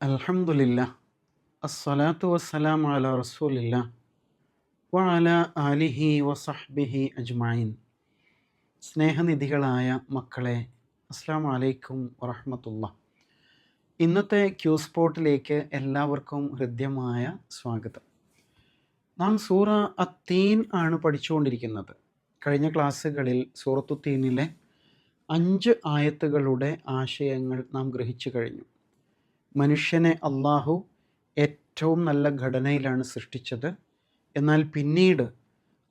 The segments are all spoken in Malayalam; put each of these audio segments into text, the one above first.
അൽഹംദുലില്ലാ അസ്സലാത്തു വസ്സലാമു അലാ റസൂലില്ലാ വഅലാ ആലിഹി വസഹ്ബിഹി അജ്മഈൻ. സ്നേഹനിധികളായ മക്കളെ, അസ്സലാമു അലൈക്കും വറഹ്മത്തുള്ളാഹി. ഇന്നത്തെ ക്യൂ സ്പോട്ടിലേക്ക് എല്ലാവർക്കും ഹൃദ്യമായ സ്വാഗതം. നാം സൂറ അത്തീൻ ആണ് പഠിച്ചുകൊണ്ടിരിക്കുന്നത്. കഴിഞ്ഞ ക്ലാസ്സുകളിൽ സൂറത്തു തീനിലെ 5 ആയത്തുകളുടെ ആശയങ്ങൾ നാം ഗ്രഹിച്ചു കഴിഞ്ഞു. മനുഷ്യനെ അള്ളാഹു ഏറ്റവും നല്ല ഘടനയിലാണ് സൃഷ്ടിച്ചത്. എന്നാൽ പിന്നീട്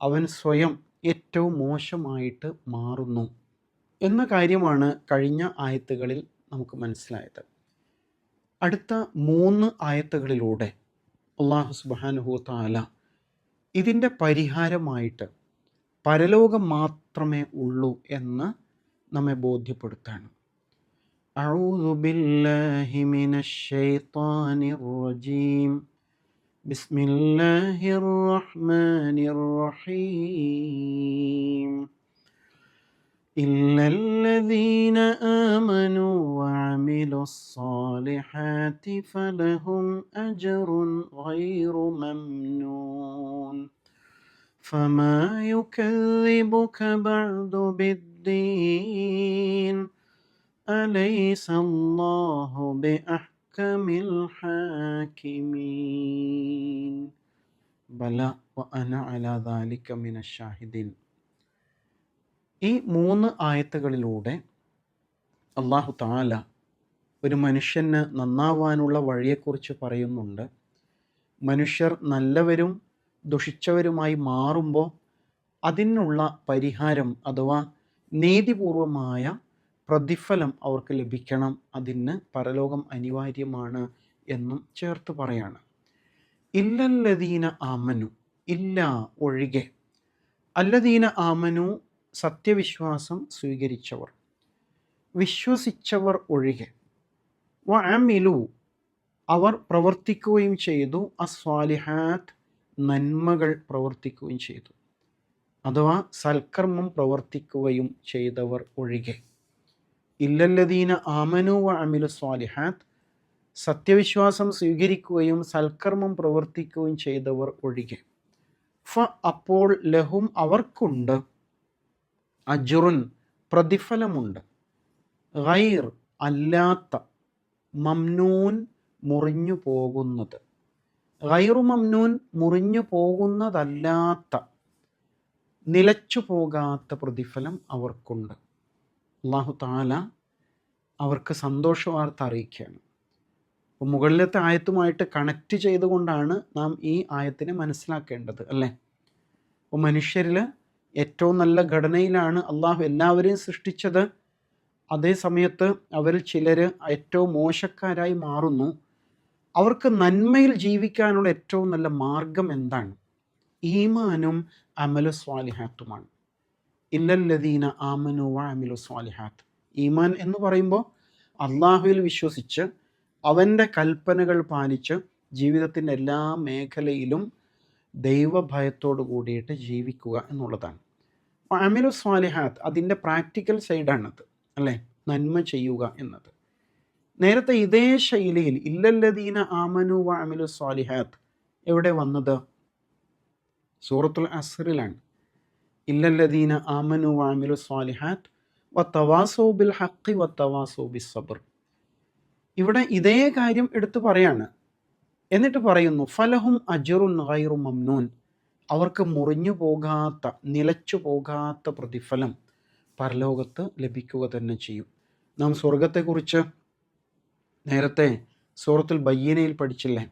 അവൻ സ്വയം ഏറ്റവും മോശമായിട്ട് മാറുന്നു എന്ന കാര്യമാണ് കഴിഞ്ഞ ആയത്തുകളിൽ നമുക്ക് മനസ്സിലായത്. അടുത്ത 3 ആയത്തുകളിലൂടെ അള്ളാഹു സുബ്ഹാനഹു വ തആല ഇതിൻ്റെ പരിഹാരമായിട്ട് പരലോകം മാത്രമേ ഉള്ളൂ എന്ന് നമ്മെ ബോധ്യപ്പെടുത്താണ്. أعوذ بالله من الشيطان الرجيم. بسم الله الرحمن الرحيم. إلا الذين آمنوا وعملوا الصالحات فلهم أجر غير ممنون فما يكذبك بعد بالدين أليس الله بأحكم الحاكمين بلى وأنا على ذلك من الشاهدين. ഈ 3 ആയത്തുകളിലൂടെ അല്ലാഹു തആല ഒരു മനുഷ്യന് നന്നാവാനുള്ള വഴിയെക്കുറിച്ച് പറയുന്നുണ്ട്. മനുഷ്യർ നല്ലവരും ദുഷിച്ചവരുമായി മാറുമ്പോൾ അതിനുള്ള പരിഹാരം അഥവാ നീതിപൂർവമായ പ്രതിഫലം അവർക്ക് ലഭിക്കണം. അതിന് പരലോകം അനിവാര്യമാണ് എന്നും ചേർത്ത് പറയാണ്. ഇല്ലല്ലദീന ആമനു, ഇല്ല ഒഴികെ, അല്ലദീന ആമനു സത്യവിശ്വാസം സ്വീകരിച്ചവർ, വിശ്വസിച്ചവർ ഒഴികെ, വഅമിലു അവർ പ്രവർത്തിക്കുകയും ചെയ്തു, അസ്വാലിഹാത്ത് നന്മകൾ പ്രവർത്തിക്കുകയും ചെയ്തു അഥവാ സൽക്കർമ്മം പ്രവർത്തിക്കുകയും ചെയ്തവർ ഒഴികെ. ഇല്ലല്ലദീന ആമനു വഅമിലു സ്വാലിഹാത്ത് സത്യവിശ്വാസം സ്വീകരിക്കുകയും സൽക്കർമ്മം പ്രവർത്തിക്കുകയും ചെയ്തവർ ഒഴികെ. ഫ അപ്പോൾ ലഹും അവർക്കുണ്ട്, അജ്റുൻ പ്രതിഫലമുണ്ട്, ഗൈർ അല്ലാത്ത, മംനൂൻ മുറിഞ്ഞു പോകുന്നത്, ഗൈറു മംനൂൻ മുറിഞ്ഞു പോകുന്നതല്ലാത്ത, നിലച്ചു പോകാത്ത പ്രതിഫലം അവർക്കുണ്ട്. അല്ലാഹു തആല അവർക്ക് സന്തോഷവാർത്ത അറിയിക്കുകയാണ്. അപ്പോൾ മുകളിലത്തെ ആയത്തുമായിട്ട് കണക്റ്റ് ചെയ്തുകൊണ്ടാണ് നാം ഈ ആയത്തിനെ മനസ്സിലാക്കേണ്ടത്, അല്ലേ? അപ്പോൾ മനുഷ്യരിൽ ഏറ്റവും നല്ല ഘടനയിലാണ് അള്ളാഹു എല്ലാവരെയും സൃഷ്ടിച്ചത്. അതേ സമയത്ത് അവരിൽ ചിലർ ഏറ്റവും മോശക്കാരായി മാറുന്നു. അവർക്ക് നന്മയിൽ ജീവിക്കാനുള്ള ഏറ്റവും നല്ല മാർഗം എന്താണ്? ഈമാനും അമലു സ്വാലിഹാത്തുമാണ്. ഇല്ലല്ലദീന ആമനു വഅമിലു സ്വാലിഹാത്ത്. ഈമാൻ എന്ന് പറയുമ്പോൾ അള്ളാഹുവിൽ വിശ്വസിച്ച് അവൻ്റെ കൽപ്പനകൾ പാലിച്ച് ജീവിതത്തിൻ്റെ എല്ലാ മേഖലയിലും ദൈവഭയത്തോടു കൂടിയിട്ട് ജീവിക്കുക എന്നുള്ളതാണ്. വഅമിലു സ്വാലിഹാത്ത് അതിൻ്റെ പ്രാക്ടിക്കൽ സൈഡാണത്, അല്ലേ? നന്മ ചെയ്യുക എന്നത്. നേരത്തെ ഇതേ ശൈലിയിൽ ഇല്ലല്ലദീന ആമനു വഅമിലു സ്വാലിഹാത്ത് എവിടെ വന്നത്? സൂറത്തുൽ അസ്റിലാണ്. ഇല്ലല്ലദീന ആമനു വഅമിലു സ്വാലിഹാത്ത് വതവാസൗ ബിൽ ഹഖ് വതവാസൗ ബിസ്സബ്ർ. ഇവിടെ ഇതേ കാര്യം എടുത്തു പറയാണ്. എന്നിട്ട് പറയുന്നു ഫലഹും അജ്റുൻ ഗൈറു മംനൂൻ, അവർക്ക് മുറിഞ്ഞു പോകാത്ത, നിലച്ചു പോകാത്ത പ്രതിഫലം പരലോകത്ത് ലഭിക്കുക തന്നെ ചെയ്യും. നാം സ്വർഗത്തെക്കുറിച്ച് നേരത്തെ സൂറത്തുൽ ബയ്യനയിൽ പഠിച്ചില്ലേ?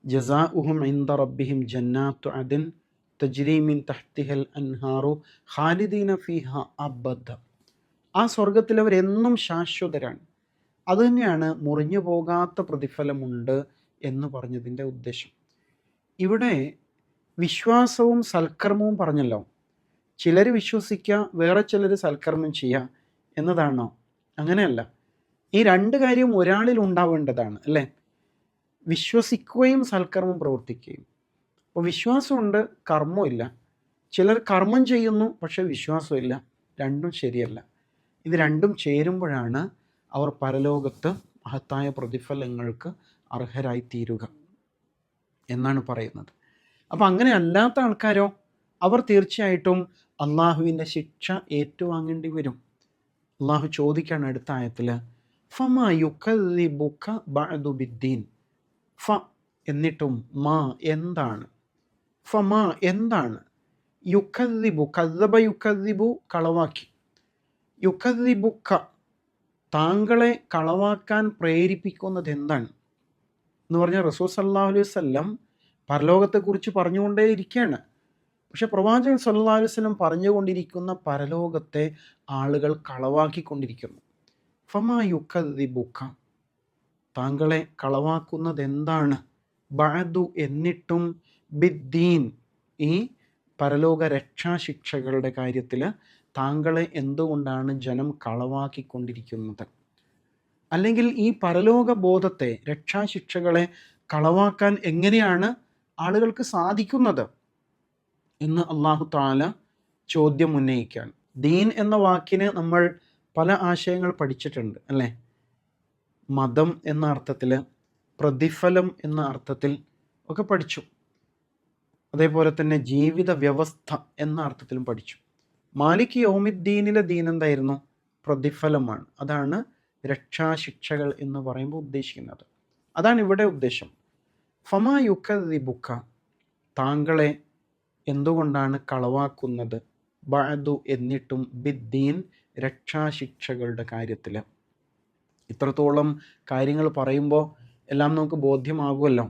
ജസാഉഹും ഇൻദ റബ്ബിഹിം ജന്നാത്തു അദ്ൻ തജ്രി മിൻ തഹ്തിഹൽ അൻഹാറു ഖാലിദീന ഫീഹ അബദ. ആ സ്വർഗത്തിൽ അവരെന്നും ശാശ്വതരാണ്. അതുതന്നെയാണ് മുറിഞ്ഞു പോകാത്ത പ്രതിഫലമുണ്ട് എന്ന് പറഞ്ഞതിൻ്റെ ഉദ്ദേശം. ഇവിടെ വിശ്വാസവും സൽക്കർമ്മവും പറഞ്ഞല്ലോ. ചിലർ വിശ്വസിക്കുക, വേറെ ചിലർ സൽക്കർമ്മം ചെയ്യുക എന്നതാണോ? അങ്ങനെയല്ല. ഈ 2 കാര്യം ഒരാളിൽ ഉണ്ടാവേണ്ടതാണ്, അല്ലേ? വിശ്വസിക്കുകയും സൽക്കർമ്മം പ്രവർത്തിക്കുകയും. അപ്പോൾ വിശ്വാസമുണ്ട്, കർമ്മമില്ല. ചിലർ കർമ്മം ചെയ്യുന്നു പക്ഷേ വിശ്വാസമില്ല. രണ്ടും ശരിയല്ല. ഇത് രണ്ടും ചേരുമ്പോഴാണ് അവർ പരലോകത്ത് മഹത്തായ പ്രതിഫലങ്ങൾക്ക് അർഹരായി തീരുക എന്നാണ് പറയുന്നത്. അപ്പം അങ്ങനെ അല്ലാത്ത ആൾക്കാരോ, അവർ തീർച്ചയായിട്ടും അള്ളാഹുവിൻ്റെ ശിക്ഷ ഏറ്റുവാങ്ങേണ്ടി വരും. അള്ളാഹു ചോദിക്കാണ് അടുത്ത ആയത്തിൽ, ഫമാ യുകദ്ദിബുക ബഅദു ബിദ്ദീൻ. ഫ എന്നിട്ടും മാ എന്താണ്, ഫമാ എന്താണ്, യുകദ്ദിബു കദ്ദബ യുകദ്ദിബു കളവാക്കി, യുകദ്ദിബുക താങ്കളെ കളവാക്കാൻ പ്രേരിപ്പിക്കുന്നത് എന്താണ് എന്ന് പറഞ്ഞാൽ റസൂൽ സല്ലല്ലാഹു അലൈഹി വസല്ലം പരലോകത്തെക്കുറിച്ച് പറഞ്ഞുകൊണ്ടേ ഇരിക്കുകയാണ്. പക്ഷെ പ്രവാചകൻ സല്ലല്ലാഹു അലൈഹി വസല്ലം പറഞ്ഞുകൊണ്ടിരിക്കുന്ന പരലോകത്തെ ആളുകൾ കളവാക്കിക്കൊണ്ടിരിക്കുന്നു. ഫമാ യുകദ്ദിബുക താങ്കളെ കളവാക്കുന്നത് എന്താണ്, ബഅദു എന്നിട്ടും, ബിദ്ദീൻ ഈ പരലോക രക്ഷാശിക്ഷകളുടെ കാര്യത്തിൽ താങ്കളെ എന്തുകൊണ്ടാണ് ജനം കളവാക്കിക്കൊണ്ടിരിക്കുന്നത്? അല്ലെങ്കിൽ ഈ പരലോക ബോധത്തെ, രക്ഷാശിക്ഷകളെ കളവാക്കാൻ എങ്ങനെയാണ് ആളുകൾക്ക് സാധിക്കുന്നത് എന്ന് അല്ലാഹു തആല ചോദ്യം ഉന്നയിക്കുകയാണ്. ദീൻ എന്ന വാക്കിന് നമ്മൾ പല ആശയങ്ങൾ പഠിച്ചിട്ടുണ്ട് അല്ലേ? മതം എന്ന അർത്ഥത്തിൽ, പ്രതിഫലം എന്ന അർത്ഥത്തിൽ ഒക്കെ പഠിച്ചു. അതേപോലെ തന്നെ ജീവിത വ്യവസ്ഥ എന്ന അർത്ഥത്തിലും പഠിച്ചു. മാലിക് യൗമിദ്ദീനിലെ ദീൻ എന്തായിരുന്നു? പ്രതിഫലമാണ്. അതാണ് രക്ഷാശിക്ഷകൾ എന്ന് പറയുമ്പോൾ ഉദ്ദേശിക്കുന്നത്. അതാണ് ഇവിടെ ഉദ്ദേശം. ഫമാ യുകദ്ദിബുക താങ്കളെ എന്തുകൊണ്ടാണ് കളവാക്കുന്നത്, ബഅദു എന്നിട്ടും, ബിദ്ദീൻ രക്ഷാശിക്ഷകളുടെ കാര്യത്തിൽ. ഇത്രത്തോളം കാര്യങ്ങൾ പറയുമ്പോൾ എല്ലാം നമുക്ക് ബോധ്യമാകുമല്ലോ.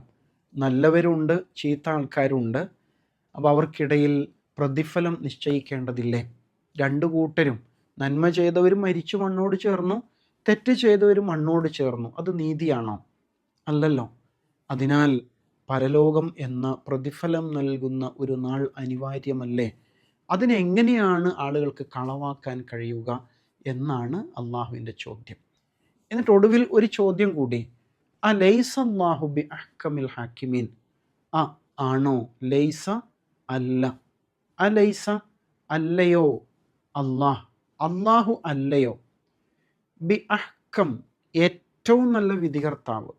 നല്ലവരുണ്ട്, ചീത്ത ആൾക്കാരുണ്ട്. അപ്പോൾ അവർക്കിടയിൽ പ്രതിഫലം നിശ്ചയിക്കേണ്ടതില്ലേ? രണ്ടു കൂട്ടരും, നന്മ ചെയ്തവരും മരിച്ചു മണ്ണോട് ചേർന്നു, തെറ്റ് ചെയ്തവരും മണ്ണോട് ചേർന്നു. അത് നീതിയാണോ? അല്ലല്ലോ. അതിനാൽ പരലോകം എന്ന പ്രതിഫലം നൽകുന്ന ഒരു നാൾ അനിവാര്യമല്ലേ? അതിനെങ്ങനെയാണ് ആളുകൾക്ക് കളവാക്കാൻ കഴിയുക എന്നാണ് അള്ളാഹുവിൻ്റെ ചോദ്യം. എന്നിട്ട് ഒടുവിൽ ഒരു ചോദ്യം കൂടി, ലൈസ അല്ലാഹു ബി അഹ്കമിൽ ഹാക്കിമീൻ. ആണോ, ലൈസ അല്ല, ലൈസ അല്ലയോ, അല്ലാഹു അല്ലയോ, ബി അഹ്കം ഏറ്റവും നല്ല വിധികർത്താവ്,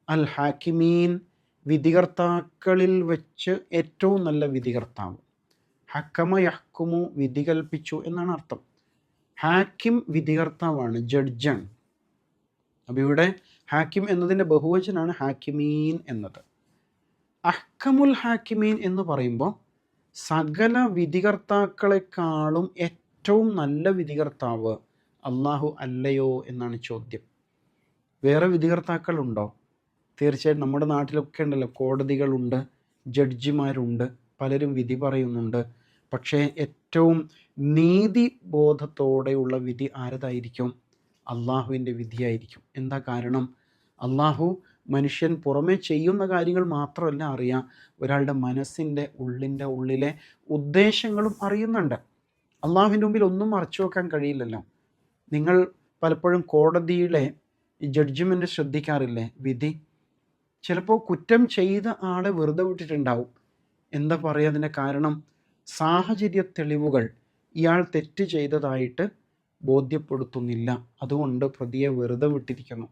അൽ ഹാക്കിമീൻ വിധികർത്താക്കളിൽ വെച്ച് ഏറ്റവും നല്ല വിധികർത്താവ്. ഹക്കമ യഹ്കുമു വിധി കൽപ്പിച്ചു എന്നാണ് അർത്ഥം. ഹാക്കിം വിധികർത്താവാണ്, ജഡ്ജാണ്. അപ്പോൾ ഇവിടെ ഹാക്കിം എന്നതിൻ്റെ ബഹുവചനാണ് ഹാക്കിമീൻ എന്നത്. അഹ്കമുൽ ഹാക്കിമീൻ എന്ന് പറയുമ്പോൾ സകല വിധികർത്താക്കളെക്കാളും ഏറ്റവും നല്ല വിധികർത്താവ് അല്ലാഹു അല്ലയോ എന്നാണ് ചോദ്യം. വേറെ വിധികർത്താക്കളുണ്ടോ? തീർച്ചയായിട്ടും നമ്മുടെ നാട്ടിലൊക്കെ ഉണ്ടല്ലോ, കോടതികളുണ്ട്, ജഡ്ജിമാരുണ്ട്, പലരും വിധി പറയുന്നുണ്ട്. പക്ഷേ ഏറ്റവും നീതിബോധത്തോടെയുള്ള വിധി ആരതായിരിക്കും? അള്ളാഹുവിൻ്റെ വിധിയായിരിക്കും. എന്താ കാരണം? അള്ളാഹു മനുഷ്യൻ പുറമെ ചെയ്യുന്ന കാര്യങ്ങൾ മാത്രമല്ല അറിയാം, ഒരാളുടെ മനസ്സിൻ്റെ ഉള്ളിലെ ഉദ്ദേശങ്ങളും അറിയുന്നുണ്ട്. അള്ളാഹുവിൻ്റെ മുമ്പിൽ ഒന്നും മറച്ചു വെക്കാൻ കഴിയില്ലല്ലോ. നിങ്ങൾ പലപ്പോഴും കോടതിയിലെ ജഡ്ജ്മെൻറ്റ് ശ്രദ്ധിക്കാറില്ലേ? വിധി ചിലപ്പോൾ കുറ്റം ചെയ്ത ആളെ വെറുതെ വിട്ടിട്ടുണ്ടാവും. എന്താ പറയുക അതിൻ്റെ കാരണം? സാഹചര്യ തെളിവുകൾ ഇയാൾ തെറ്റ് ചെയ്തതായിട്ട് ബോധ്യപ്പെടുത്തുന്നില്ല, അതുകൊണ്ട് പ്രതിയെ വെറുതെ വിട്ടിരിക്കുന്നു.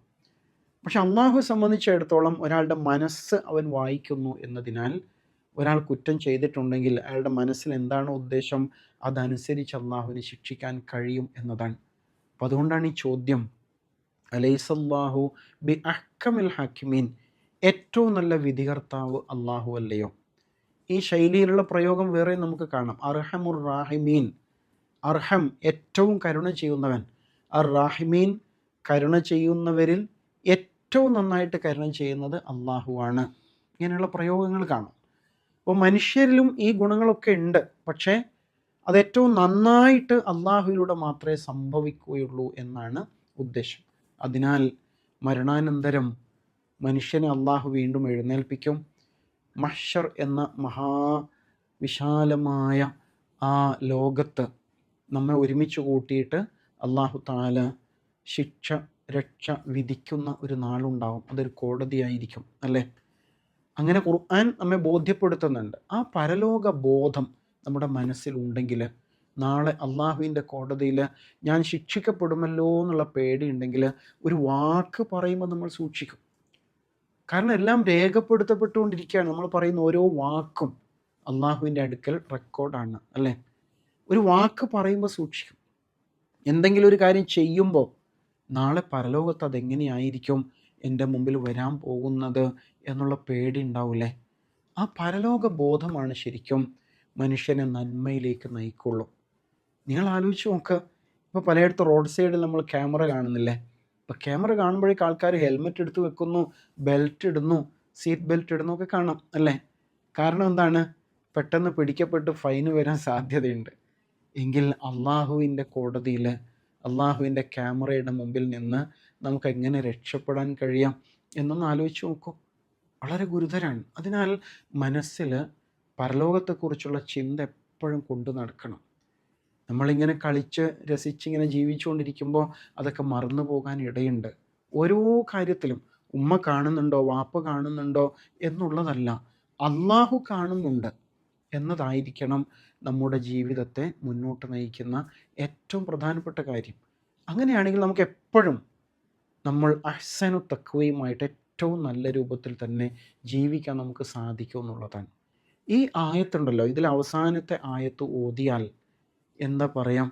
പക്ഷെ അള്ളാഹു സംബന്ധിച്ചിടത്തോളം ഒരാളുടെ മനസ്സ് അവൻ വായിക്കുന്നു എന്നതിനാൽ ഒരാൾ കുറ്റം ചെയ്തിട്ടുണ്ടെങ്കിൽ അയാളുടെ മനസ്സിൽ എന്താണ് ഉദ്ദേശം, അതനുസരിച്ച് അള്ളാഹുവിനെ ശിക്ഷിക്കാൻ കഴിയും എന്നതാണ്. അപ്പം അതുകൊണ്ടാണ് ഈ ചോദ്യം, അലൈസല്ലാഹു ബി അഹ്കമിൽ ഹാക്കിമീൻ, ഏറ്റവും നല്ല വിധികർത്താവ് അള്ളാഹു അല്ലയോ? ഈ ശൈലിയിലുള്ള പ്രയോഗം വേറെ നമുക്ക് കാണാം. അർഹമുർ റാഹിമീൻ, അർഹം ഏറ്റവും കരുണ ചെയ്യുന്നവൻ, അർ റാഹിമീൻ കരുണ ചെയ്യുന്നവരിൽ ഏറ്റവും നന്നായിട്ട് കരുണ ചെയ്യുന്നത് അള്ളാഹുവാണ്. ഇങ്ങനെയുള്ള പ്രയോഗങ്ങൾ കാണാം. അപ്പോൾ മനുഷ്യരിലും ഈ ഗുണങ്ങളൊക്കെ ഉണ്ട്, പക്ഷേ അതേറ്റവും നന്നായിട്ട് അള്ളാഹുവിലൂടെ മാത്രമേ സംഭവിക്കുകയുള്ളൂ എന്നാണ് ഉദ്ദേശം. അതിനാൽ മരണാനന്തരം മനുഷ്യനെ അള്ളാഹു വീണ്ടും എഴുന്നേൽപ്പിക്കും. മഹ്ശർ എന്ന മഹാവിശാലമായ ആ ലോകത്ത് നമ്മെ ഒരുമിച്ച് കൂട്ടിയിട്ട് അള്ളാഹു തആല ശിക്ഷ രക്ഷ വിധിക്കുന്ന ഒരു നാളുണ്ടാവും. അതൊരു കോടതിയായിരിക്കും അല്ലേ? അങ്ങനെ ഖുർആൻ നമ്മെ ബോധ്യപ്പെടുത്തുന്നുണ്ട്. ആ പരലോക ബോധം നമ്മുടെ മനസ്സിലുണ്ടെങ്കിൽ നാളെ അള്ളാഹുവിൻ്റെ കോടതിയിൽ ഞാൻ ശിക്ഷിക്കപ്പെടുമല്ലോ എന്നുള്ള പേടിയുണ്ടെങ്കിൽ ഒരു വാക്ക് പറയുമ്പോൾ നമ്മൾ സൂക്ഷിക്കും. കാരണം എല്ലാം രേഖപ്പെടുത്തപ്പെട്ടുകൊണ്ടിരിക്കുകയാണ്. നമ്മൾ പറയുന്ന ഓരോ വാക്കും അള്ളാഹുവിൻ്റെ അടുക്കൽ റെക്കോർഡാണ് അല്ലേ. ഒരു വാക്ക് പറയുമ്പോൾ സൂക്ഷിക്കും. എന്തെങ്കിലും ഒരു കാര്യം ചെയ്യുമ്പോൾ നാളെ പരലോകത്ത് അതെങ്ങനെയായിരിക്കും എൻ്റെ മുമ്പിൽ വരാൻ പോകുന്നത് എന്നുള്ള പേടി ഉണ്ടാവില്ലേ. ആ പരലോക ബോധമാണ് ശരിക്കും മനുഷ്യനെ നന്മയിലേക്ക് നയിക്കുള്ളൂ. നിങ്ങൾ ആലോചിച്ച് നോക്ക്, ഇപ്പോൾ പലയിടത്തും റോഡ് സൈഡിൽ നമ്മൾ ക്യാമറ കാണുന്നില്ലേ. ഇപ്പോൾ ക്യാമറ കാണുമ്പോഴേക്ക് ആൾക്കാർ ഹെൽമെറ്റ് എടുത്ത് വെക്കുന്നു, ബെൽറ്റ് ഇടുന്നു, സീറ്റ് ബെൽറ്റ് ഇടുന്നു ഒക്കെ കാണാം അല്ലേ. കാരണം എന്താണ്? പെട്ടെന്ന് പിടിക്കപ്പെട്ട് ഫൈന് വരാൻ സാധ്യതയുണ്ട്. എങ്കിൽ അള്ളാഹുവിൻ്റെ കോടതിയിൽ അള്ളാഹുവിൻ്റെ ക്യാമറയുടെ മുമ്പിൽ നിന്ന് നമുക്ക് എങ്ങനെ രക്ഷപ്പെടാൻ കഴിയാം എന്നൊന്ന് ആലോചിച്ച് നോക്കൂ. വളരെ ഗുരുതരാണ്. അതിനാൽ മനസ്സിൽ പരലോകത്തെക്കുറിച്ചുള്ള ചിന്ത എപ്പോഴും കൊണ്ടു നടക്കണം. നമ്മളിങ്ങനെ കളിച്ച് രസിച്ചിങ്ങനെ ജീവിച്ചുകൊണ്ടിരിക്കുമ്പോൾ അതൊക്കെ മറന്നു പോകാൻ ഇടയുണ്ട്. ഓരോ കാര്യത്തിലും ഉമ്മ കാണുന്നുണ്ടോ, വാപ്പ കാണുന്നുണ്ടോ എന്നുള്ളതല്ല, അള്ളാഹു കാണുന്നുണ്ട് എന്നതായിരിക്കണം നമ്മുടെ ജീവിതത്തെ മുന്നോട്ട് നയിക്കുന്ന ഏറ്റവും പ്രധാനപ്പെട്ട കാര്യം. അങ്ങനെയാണെങ്കിൽ നമുക്ക് എപ്പോഴും നമ്മൾ അഹ്സനു തഖ്വയുമായിട്ട് ഏറ്റവും നല്ല രൂപത്തിൽ തന്നെ ജീവിക്കാൻ നമുക്ക് സാധിക്കും എന്നുള്ളതാണ്. ഈ ആയത്തുണ്ടല്ലോ, ഇതിൽ അവസാനത്തെ ആയത്ത് ഓതിയാൽ എന്താ പറയാം,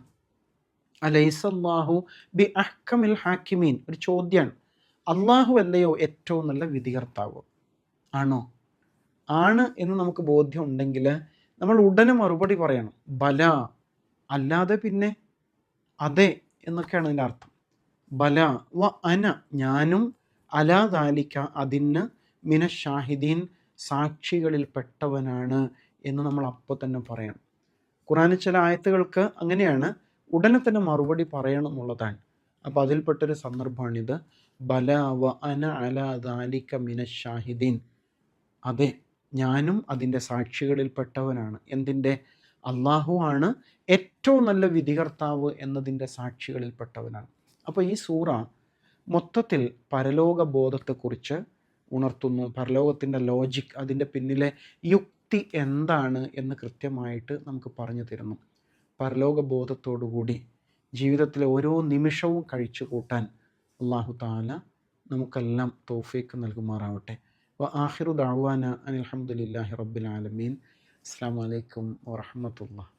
അലൈസല്ലാഹു ബി അഹ്കമിൽ ഹാക്കിമീൻ. ഒരു ചോദ്യമാണ്. അള്ളാഹു അല്ലയോ ഏറ്റവും നല്ല വിധികർത്താവ്? ആണോ? ആണ് എന്ന് നമുക്ക് ബോധ്യം ഉണ്ടെങ്കിൽ നമ്മൾ ഉടനെ മറുപടി പറയണം, ബല. അല്ലാതെ പിന്നെ അതെ എന്നൊക്കെയാണ് അതിൻ്റെ അർത്ഥം. ബല വ അന, ഞാനും, അലാ ദാലിക, അതിന്, മിന ഷാഹിദീൻ, സാക്ഷികളിൽ പെട്ടവനാണ് എന്ന് നമ്മൾ അപ്പോൾ തന്നെ പറയണം. ഖുറാനിൽ ചില ആയത്തുകൾക്ക് അങ്ങനെയാണ്, ഉടനെ തന്നെ മറുപടി പറയണം എന്നുള്ളതാണ്. അപ്പോൾ അതിൽപ്പെട്ടൊരു സന്ദർഭമാണിത്. ബല വ അന അലാ ദാലിക മിന ഷാഹിദീൻ, അതെ ഞാനും അതിൻ്റെ സാക്ഷികളിൽപ്പെട്ടവനാണ്. എന്തിൻ്റെ? അള്ളാഹു ആണ് ഏറ്റവും നല്ല വിധികർത്താവ് എന്നതിൻ്റെ സാക്ഷികളിൽപ്പെട്ടവനാണ്. അപ്പോൾ ഈ സൂറ മൊത്തത്തിൽ പരലോക ബോധത്തെക്കുറിച്ച് ഉണർത്തുന്നു. പരലോകത്തിൻ്റെ ലോജിക്, അതിൻ്റെ പിന്നിലെ യുക്തി എന്താണ് എന്ന് കൃത്യമായിട്ട് നമുക്ക് പറഞ്ഞു തരുന്നു. പരലോക ബോധത്തോടുകൂടി ജീവിതത്തിലെ ഓരോ നിമിഷവും കഴിച്ചു കൂട്ടാൻ അല്ലാഹു തആല നമുക്കെല്ലാം തൗഫീഖ് നൽകുമാറാവട്ടെ. വ ആഖിറു ദഅ്വാന അനിൽ ഹംദുലില്ലാഹി റബ്ബിൽ ആലമീൻ. അസ്സലാമു അലൈക്കും വറഹ്മത്തുള്ളാഹി.